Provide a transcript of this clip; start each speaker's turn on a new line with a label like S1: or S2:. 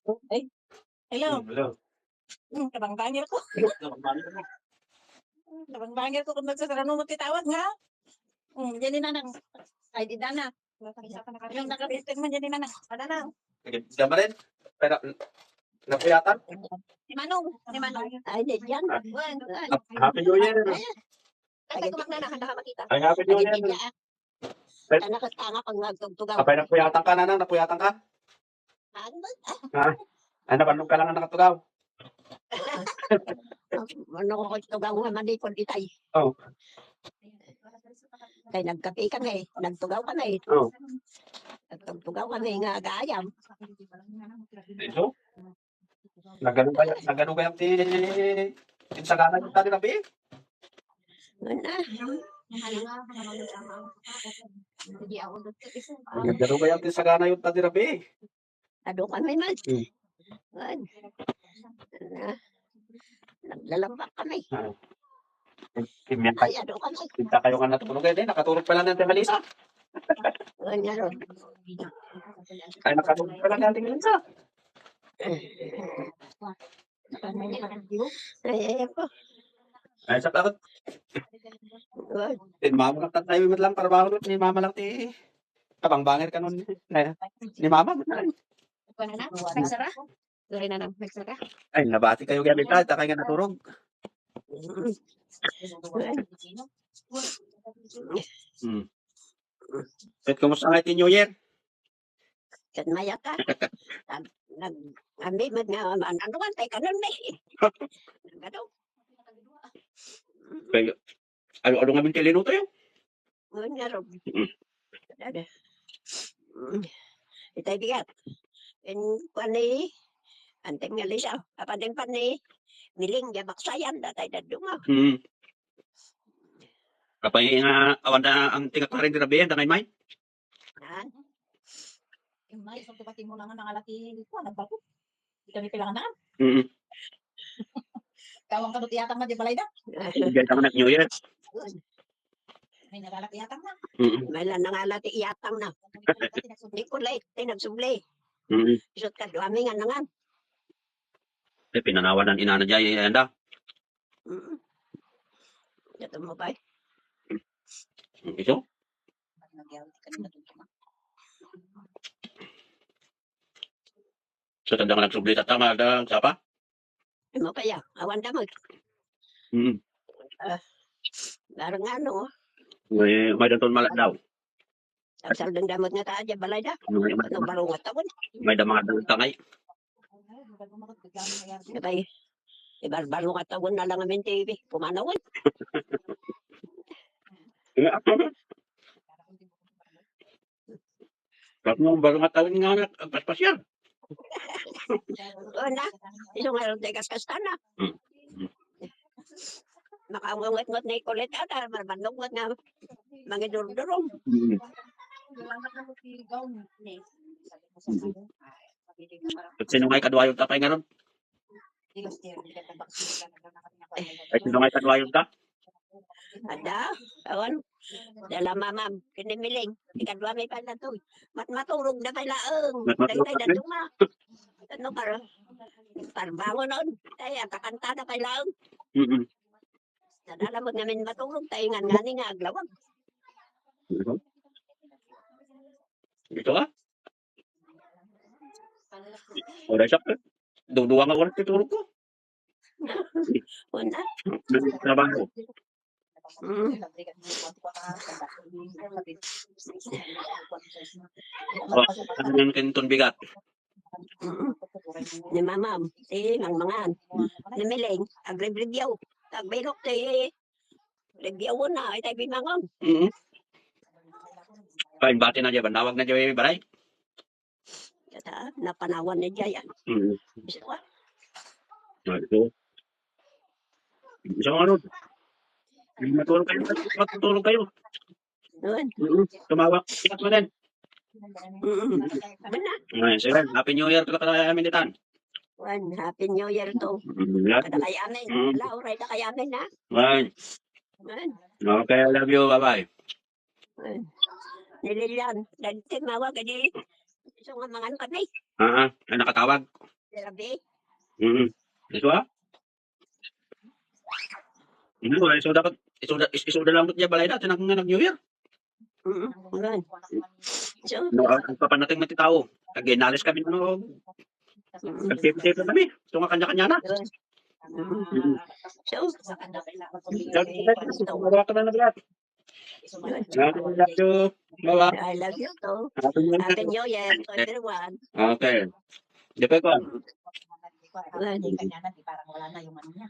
S1: Ay, hello.
S2: Hello.
S1: Kabang-bangir ko. Kabang-bangir ko kung magsasarano mo titawag nga. Diyan na nang. Ay, di na na. Yung nakapistin mo, diyan na na. Ada na.
S2: Diyan ba rin? Pero, napuyatan?
S1: Ni Manong. Ni Manong. Ay, di yan.
S2: Happy New Year.
S1: Kasi kumakna na, handa ka makita.
S2: Ay, Happy New Year.
S1: Anak at tanga pag nagtugtugaw.
S2: Kapay napuyatan ka na, napuyatan ka?
S1: Ano?
S2: Ha? Ay, napanong ka lang ang nakatugaw.
S1: Ano ko tugaw nga manipon itay.
S2: Oh.
S1: Kaya nagkape kami, nagtugaw kami.
S2: Oh.
S1: Nagtugaw kami nga agayam.
S2: Ito? Nagano ba yung tinsagana yung tali nabi?
S1: Ano?
S2: Nagano ba yung tinsagana yung tali nabi?
S1: Ado kami man. Naglalambak kami. Ay, ado kami.
S2: Pinta kayo nga natulog eh. Nakatulog pa lang natin Malisa.
S1: Ganyan.
S2: Ay, nakatulog pa lang natin Malisa.
S1: Ay, ako.
S2: Ay, sa takot. Mama lang tayo lang para bakit ni mama lang ti. Kabang-bangir ka nun. Ni mama.
S1: Nagsara? Sorry na nagsara.
S2: Ay, nabati kayo gamit ka. Takay nga naturog. At kumusta nga New Year?
S1: Kan maya ka. Nag-ambi man nga. Ano kan tayo kanon na eh. Ano?
S2: Ano nga min kilinuto yun?
S1: Ano nga rin. Itay bigat. En pani anteng nga lisa. Apadeng pani miling ya baksayan datay dadunga.
S2: Kapay nga awan na ang tingak pa rin dirabihan da kay May.
S1: Yan. Yung May, so tupating mo lang ang nangalaki ko, nagbago. Hindi kami kailangan na. Kawang kanot yatang na di balay na.
S2: Gaya naman New Year.
S1: May nagalaki yatang na. May nangalaki yatang na. Hindi ko late, nagsubli. Isot ka, duwami nga nangan.
S2: Eh, pinanawan ng inana dyan, yanda.
S1: Ito mo ba?
S2: Ito? So, tanda ka nagsublit at tama, sapa?
S1: Ano kaya? Awan damag. Larang ano?
S2: May danton malat daw.
S1: Ang saldang damag nga taadya, balay na. Anong balungat tawon?
S2: May damang adang tangay.
S1: Kaya, balungat tawon na lang amin TV. Pumanawan.
S2: Bakit mo balungat tawin nga ang paspasyal?
S1: Oo na. Isang araw tayo kaskastana. Makaungot-ngot na ikulit ata. Marmanungot na mga durong-durong.
S2: At sino nga'y kadwayong tapay nga ron? Ay, sino nga'y kadwayong ta?
S1: Ada, awan. Dala mamam, kinimiling. Ikadwa may pala to. Maturog na kay laeng. Tay na duma. Ano para? Parbangon nun. Tay, kakanta na kay laeng. Nadala mo namin maturog. Tay nga nga aglawag.
S2: Ito ka? O, dahil siya. Duduwa nga walang titurog ko.
S1: Una.
S2: Trabaho. Ano yung kinton bigat?
S1: Ni mamam, si mang mangan. Ni miling, agrib-ribyaw. Agbilok ti ribyaw na, ay tayo bimangon.
S2: Kain bati na dyan, banawag na dyan, baray?
S1: Kata, napanawan ni Jaya. Gusto ka?
S2: Ito. Isa nga ron. Matulog kayo. Tumawag. Sikat mo din. Ay, sir, Happy New Year to ka amin ditan.
S1: Happy New Year to. Kada kay amin. Wala, oray na kay amin ha.
S2: Okay, I love you. Bye-bye.
S1: Nililian. Dahil tumawag, hindi. Gusto nga mga kami.
S2: Ay nakatawag.
S1: Sabi,
S2: Ito ah. So dapat isuda lang niya balay natin ang New Year.
S1: Ganun. So,
S2: No, ang papanating mati tao. Kaginalis kami no. Nag-tape kami. So nga kanya-kanya na.
S1: ganun. So,
S2: Magawa ka na lahat. Bawa.
S1: I love you too.
S2: Happy New
S1: Happy
S2: Year.
S1: New Year to everyone.
S2: Okay. Di pa ko.
S1: Ganun.
S3: Kanya na, di parang wala na yung ano niya.